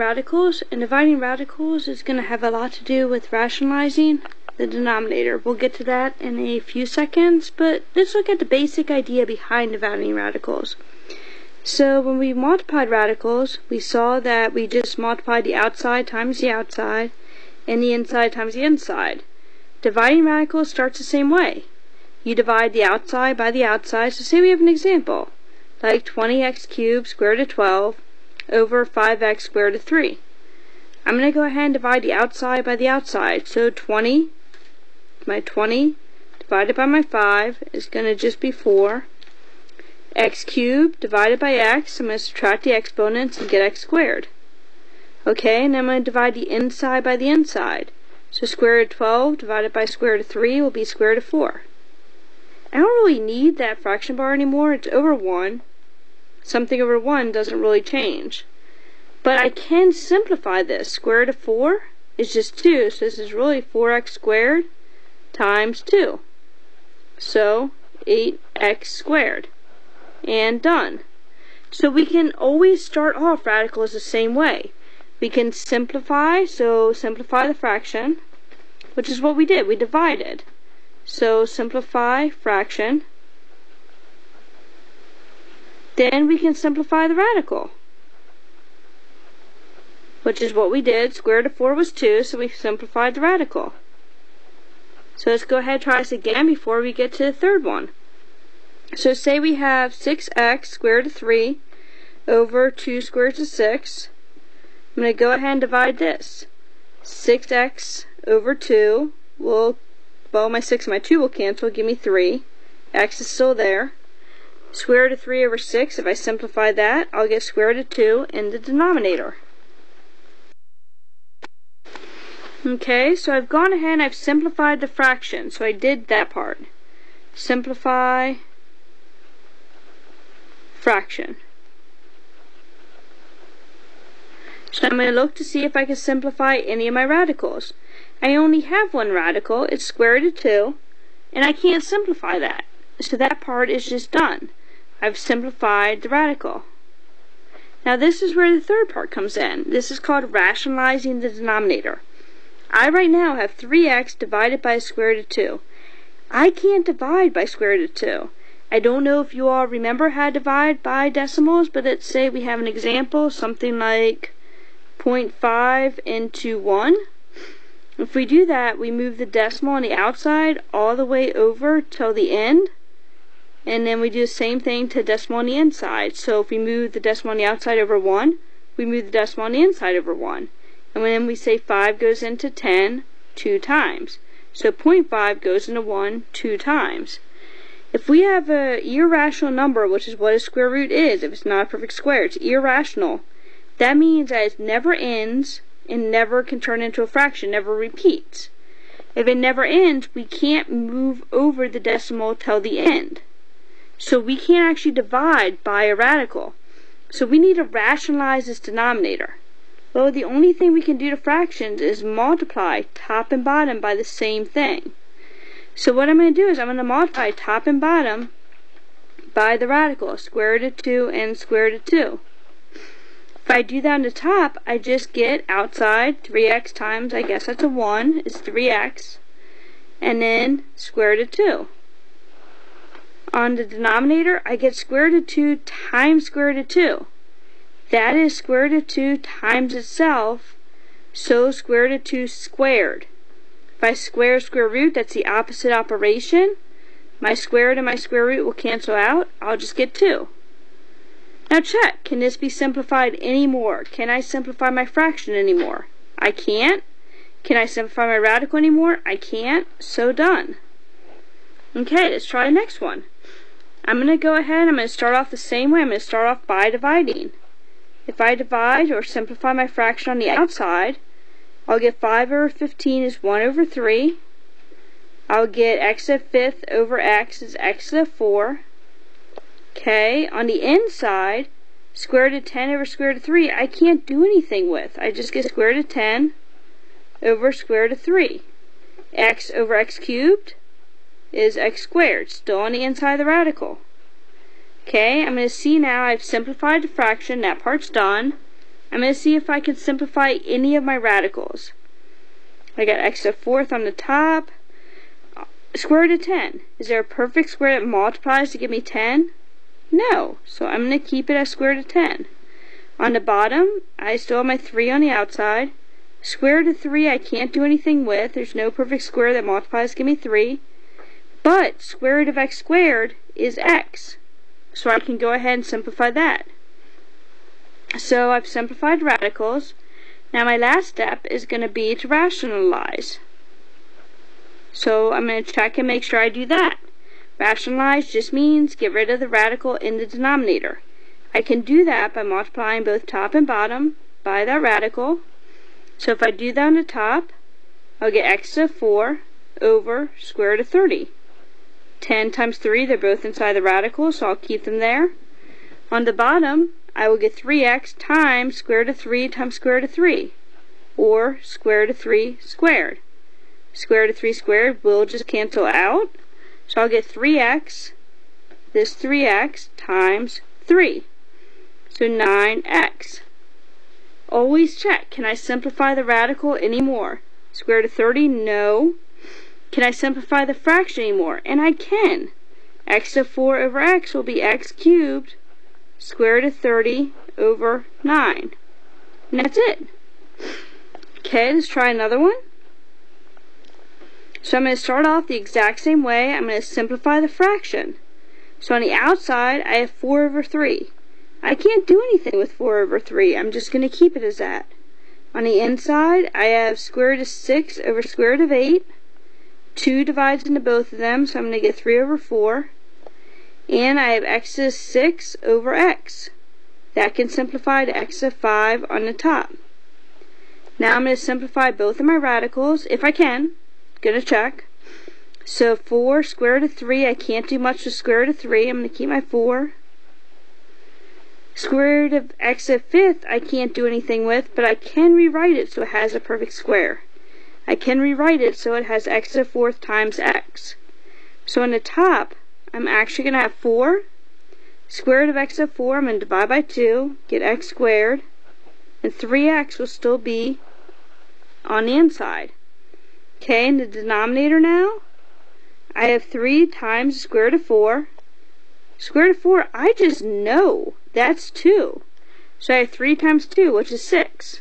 radicals, and dividing radicals is going to have a lot to do with rationalizing the denominator. We'll get to that in a few seconds, but let's look at the basic idea behind dividing radicals. So when we multiplied radicals, we saw that we just multiplied the outside times the outside and the inside times the inside. Dividing radicals starts the same way. You divide the outside by the outside. So say we have an example, like 20x cubed squared root of 12 over 5x squared root of 3. I'm going to go ahead and divide the outside by the outside. So 20 divided by my 5 is going to just be 4. X cubed divided by x, I'm going to subtract the exponents and get x squared. Okay, and then I'm going to divide the inside by the inside. So square root of 12 divided by square root of 3 will be square root of 4. I don't really need that fraction bar anymore. It's over 1. Something over 1 doesn't really change. But I can simplify this. Square root of 4 is just 2, so this is really 4x squared times 2. So 8x squared. And done. So we can always start off radicals the same way. We can simplify, so simplify the fraction, which is what we did. We divided. So simplify fraction. Then we can simplify the radical, which is what we did. Square root of 4 was 2, so we simplified the radical. So let's go ahead and try this again before we get to the third one. So say we have 6x squared root of 3 over 2 square root of 6. I'm going to go ahead and divide this. 6x over 2 will, well, my 6 and my 2 will cancel, give me 3. X is still there. Square root of 3 over 6, if I simplify that, I'll get square root of 2 in the denominator. Okay, so I've gone ahead and I've simplified the fraction, so I did that part. Simplify fraction. So I'm going to look to see if I can simplify any of my radicals. I only have one radical, it's square root of 2, and I can't simplify that. So that part is just done. I've simplified the radical. Now this is where the third part comes in. This is called rationalizing the denominator. I right now have 3x divided by square root of 2. I can't divide by square root of 2. I don't know if you all remember how to divide by decimals, but let's say we have an example, something like 0.5 into 1. If we do that, we move the decimal on the outside all the way over till the end, and then we do the same thing to the decimal on the inside. So if we move the decimal on the outside over 1, we move the decimal on the inside over 1. And then we say 5 goes into 10 2 times. So 0.5 goes into 1 2 times. If we have an irrational number, which is what a square root is, if it's not a perfect square, it's irrational, that means that it never ends and never can turn into a fraction, never repeats. If it never ends, we can't move over the decimal till the end. So we can't actually divide by a radical. So we need to rationalize this denominator. Well, the only thing we can do to fractions is multiply top and bottom by the same thing. So what I'm going to do is I'm going to multiply top and bottom by the radical, square root of 2 and square root of 2. If I do that on the top, I just get outside 3x times, I guess that's a 1, is 3x, and then square root of 2. On the denominator, I get square root of 2 times square root of 2. That is square root of 2 times itself, so square root of 2 squared. If I square square root, that's the opposite operation. My square root and my square root will cancel out. I'll just get 2. Now check, can this be simplified anymore? Can I simplify my fraction anymore? I can't. Can I simplify my radical anymore? I can't. So done. Okay, let's try the next one. I'm going to go ahead, I'm going to start off the same way. I'm going to start off by dividing. If I divide or simplify my fraction on the outside, I'll get 5 over 15 is 1 over 3. I'll get x to the 5th over x is x to the 4. Okay, on the inside, square root of 10 over square root of 3, I can't do anything with. I just get square root of 10 over square root of 3. X over x cubed is x squared, still on the inside of the radical. Okay, I'm going to see now I've simplified the fraction, that part's done. I'm going to see if I can simplify any of my radicals. I got x to the fourth on the top. Square root of 10. Is there a perfect square that multiplies to give me 10? No. So I'm going to keep it as square root of 10. On the bottom, I still have my 3 on the outside. Square root of 3 I can't do anything with. There's no perfect square that multiplies to give me 3. But square root of x squared is x. So I can go ahead and simplify that. So I've simplified radicals. Now my last step is going to be to rationalize. So I'm going to check and make sure I do that. Rationalize just means get rid of the radical in the denominator. I can do that by multiplying both top and bottom by that radical. So if I do that on the top, I'll get x to the 4 over square root of 30. 10 times 3, they're both inside the radical, so I'll keep them there. On the bottom, I will get 3x times square root of 3 times square root of 3, or square root of 3 squared. Square root of 3 squared will just cancel out, so I'll get 3x, this 3x times 3, so 9x. Always check, can I simplify the radical anymore? Square root of 30, no. Can I simplify the fraction anymore? And I can. X to the 4 over x will be x cubed, square root of 30 over 9. And that's it. Okay, let's try another one. So I'm going to start off the exact same way. I'm going to simplify the fraction. So on the outside, I have 4 over 3. I can't do anything with 4 over 3. I'm just going to keep it as that. On the inside, I have square root of 6 over square root of 8. 2 divides into both of them, so I'm going to get 3 over 4. And I have x to the 6 over x. That can simplify to x to the 5 on the top. Now I'm going to simplify both of my radicals, if I can. Going to check. So 4 square root of 3, I can't do much with square root of 3. I'm going to keep my 4. Square root of x to the 5th, I can't do anything with, but I can rewrite it so it has a perfect square. I can rewrite it so it has x to the 4th times x. So on the top, I'm actually going to have 4. Square root of x to the 4, I'm going to divide by 2, get x squared, and 3x will still be on the inside. Okay, in the denominator now, I have 3 times the square root of 4. Square root of 4, I just know that's 2. So I have 3 times 2, which is 6.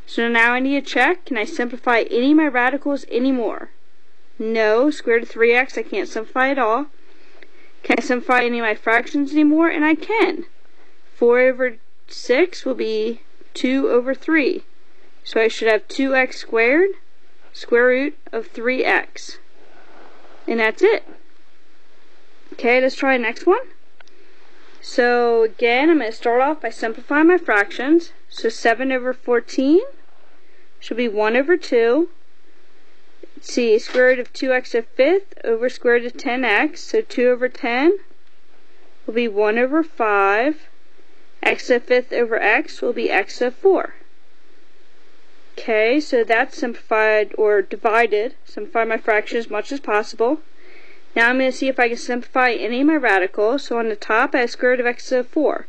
So now I need to check, can I simplify any of my radicals anymore? No, square root of 3x, I can't simplify at all. Can I simplify any of my fractions anymore? And I can. 4 over 6 will be 2 over 3. So I should have 2x squared, square root of 3x. And that's it. Okay, let's try the next one. So again, I'm going to start off by simplifying my fractions. So 7 over 14 should be 1 over 2. Let's see, square root of 2x to the 5th over square root of 10x. So 2 over 10 will be 1 over 5. X to the 5th over x will be x to the 4. Okay, so that's simplified or divided. Simplify my fraction as much as possible. Now I'm going to see if I can simplify any of my radicals. So on the top I have square root of x to the 4.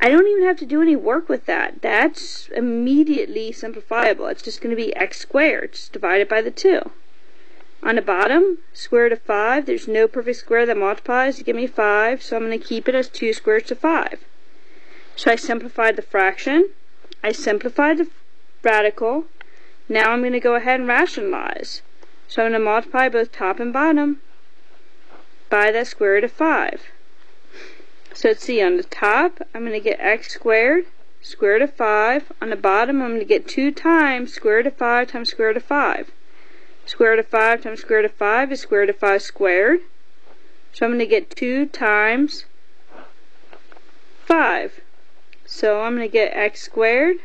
I don't even have to do any work with that. That's immediately simplifiable. It's just going to be x squared, just divided by the 2. On the bottom, square root of 5. There's no perfect square that multiplies to give me 5, so I'm going to keep it as 2 square roots of 5. So I simplified the fraction. I simplified the radical. Now I'm going to go ahead and rationalize. So I'm going to multiply both top and bottom by that square root of 5. So let's see, on the top, I'm going to get x squared, square root of 5. On the bottom, I'm going to get 2 times square root of 5 times square root of 5. Square root of 5 times square root of 5 is square root of 5 squared. So I'm going to get 2 times 5. So I'm going to get x squared,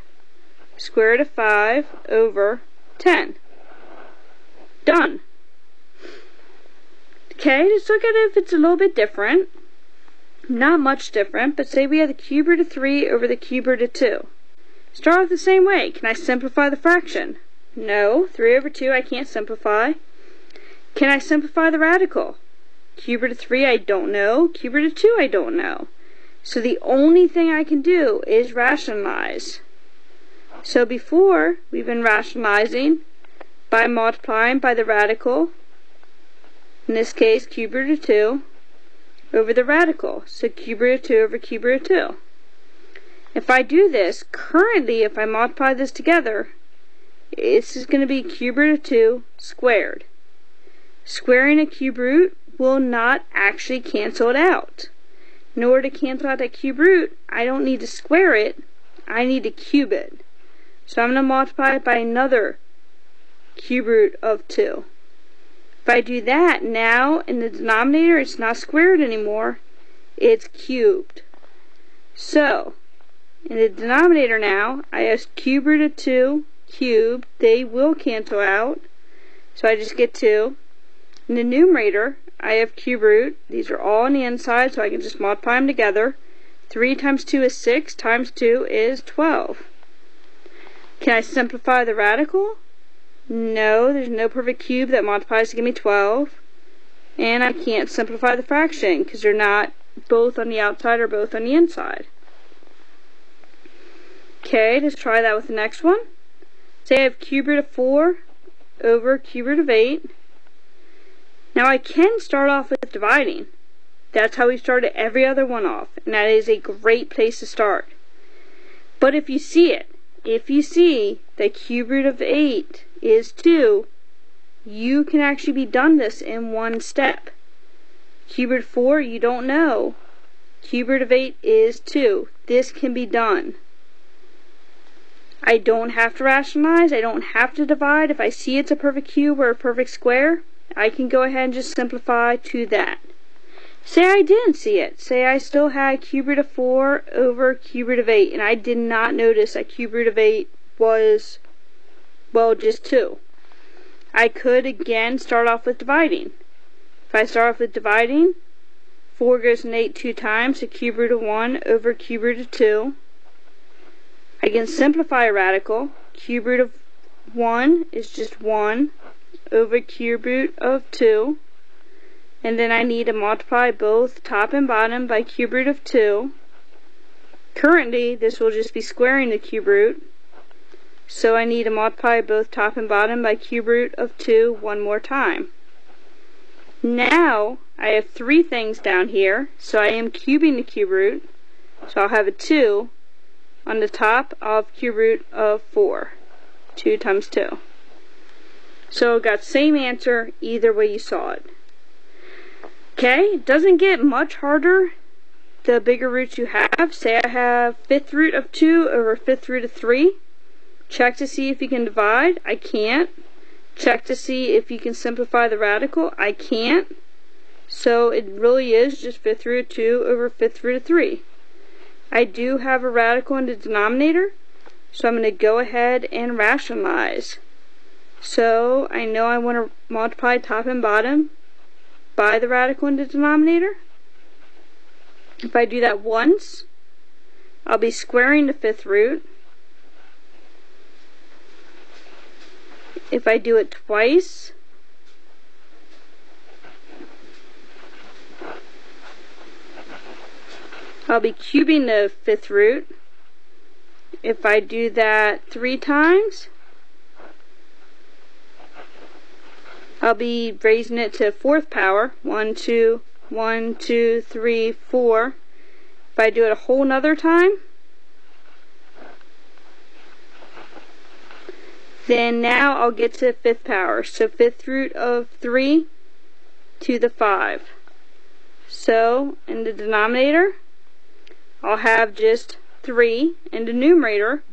square root of 5 over 10. Done. Okay, let's look at it if it's a little bit different. Not much different, but say we have the cube root of 3 over the cube root of 2. Start off the same way. Can I simplify the fraction? No. 3 over 2 I can't simplify. Can I simplify the radical? Cube root of 3 I don't know. Cube root of 2 I don't know. So the only thing I can do is rationalize. So before, we've been rationalizing by multiplying by the radical, in this case cube root of 2, over the radical, so cube root of 2 over cube root of 2. If I do this, currently if I multiply this together, this is going to be cube root of 2 squared. Squaring a cube root will not actually cancel it out. In order to cancel out that cube root, I don't need to square it, I need to cube it. So I'm going to multiply it by another cube root of 2. If I do that, now in the denominator it's not squared anymore, it's cubed. So, in the denominator now, I have cube root of 2 cubed. They will cancel out, so I just get 2. In the numerator, I have cube root. These are all on the inside, so I can just multiply them together. 3 times 2 is 6, times 2 is 12. Can I simplify the radical? No, there's no perfect cube that multiplies to give me 12. And I can't simplify the fraction because they're not both on the outside or both on the inside. Okay, let's try that with the next one. Say I have cube root of 4 over cube root of 8. Now I can start off with dividing. That's how we started every other one off, and that is a great place to start. But if you see that cube root of 8 is 2, you can actually be done this in one step. Cube root of 4, you don't know. Cube root of 8 is 2. This can be done. I don't have to rationalize, I don't have to divide. If I see it's a perfect cube or a perfect square, I can go ahead and just simplify to that. Say I didn't see it. Say I still had cube root of 4 over cube root of 8, and I did not notice that cube root of 8 was, well, just 2. I could again start off with dividing. If I start off with dividing, 4 goes in 8 2 times, so cube root of 1 over cube root of 2. I can simplify a radical. Cube root of 1 is just 1 over cube root of 2. And then I need to multiply both top and bottom by cube root of 2. Currently, this will just be squaring the cube root. So I need to multiply both top and bottom by cube root of 2 one more time. Now, I have 3 things down here, so I am cubing the cube root. So I'll have a 2 on the top of cube root of 4. 2 times 2. So I got same answer either way you saw it. Okay, it doesn't get much harder the bigger roots you have. Say I have 5th root of 2 over 5th root of 3. Check to see if you can divide. I can't. Check to see if you can simplify the radical. I can't. So it really is just 5th root of 2 over 5th root of 3. I do have a radical in the denominator, so I'm going to go ahead and rationalize. So I know I want to multiply top and bottom by the radical in the denominator. If I do that once, I'll be squaring the 5th root. If I do it twice, I'll be cubing the 5th root. If I do that 3 times, I'll be raising it to 4th power. 1, 2, 1, 2, 3, 4. If I do it a whole nother time, then now I'll get to 5th power. So 5th root of 3 to the 5. So in the denominator, I'll have just 3. In the numerator,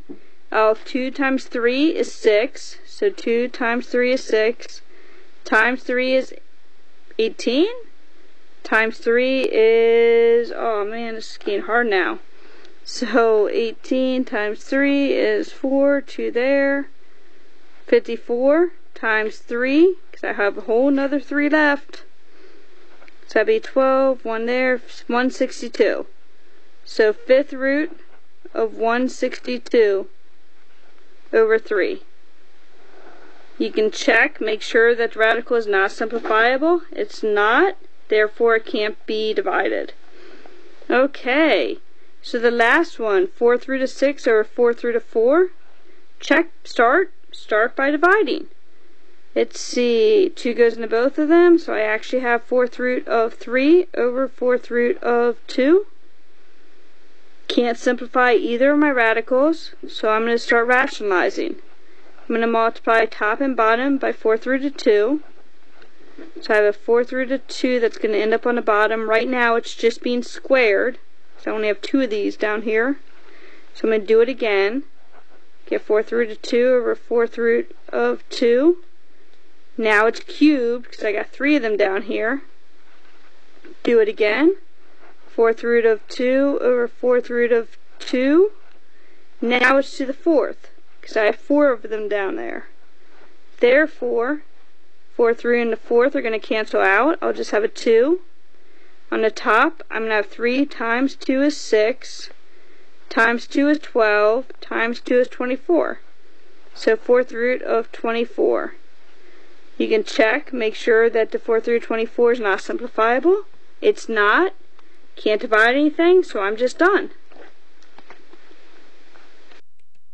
I'll have 2 times 3 is 6. So 2 times 3 is 6. Times 3 is 18. Times 3 is, oh man, this is getting hard now. So 18 times 3 is 4, 2 there. 54 times 3, because I have a whole another 3 left. So that'd be 12, 1 there, 162. So 5th root of 162 over 3. You can check, make sure that the radical is not simplifiable. It's not, therefore it can't be divided. Okay, so the last one, 4th root of 6 over 4th root of 4. check, start by dividing. Let's see, 2 goes into both of them, so I actually have 4th root of 3 over 4th root of 2. Can't simplify either of my radicals, so I'm going to start rationalizing. I'm going to multiply top and bottom by 4th root of 2. So I have a 4th root of 2 that's going to end up on the bottom. Right now it's just being squared, so I only have 2 of these down here. So I'm going to do it again. Get 4th root of 2 over 4th root of 2. Now it's cubed because I got 3 of them down here. Do it again. 4th root of 2 over 4th root of 2. Now it's to the 4th because I have 4 of them down there. Therefore, 4th root and the 4th are going to cancel out. I'll just have a 2. On the top, I'm going to have 3 times 2 is 6, times 2 is 12, times 2 is 24. So 4th root of 24. You can check, make sure that the 4th root of 24 is not simplifiable. It's not. Can't divide anything, so I'm just done.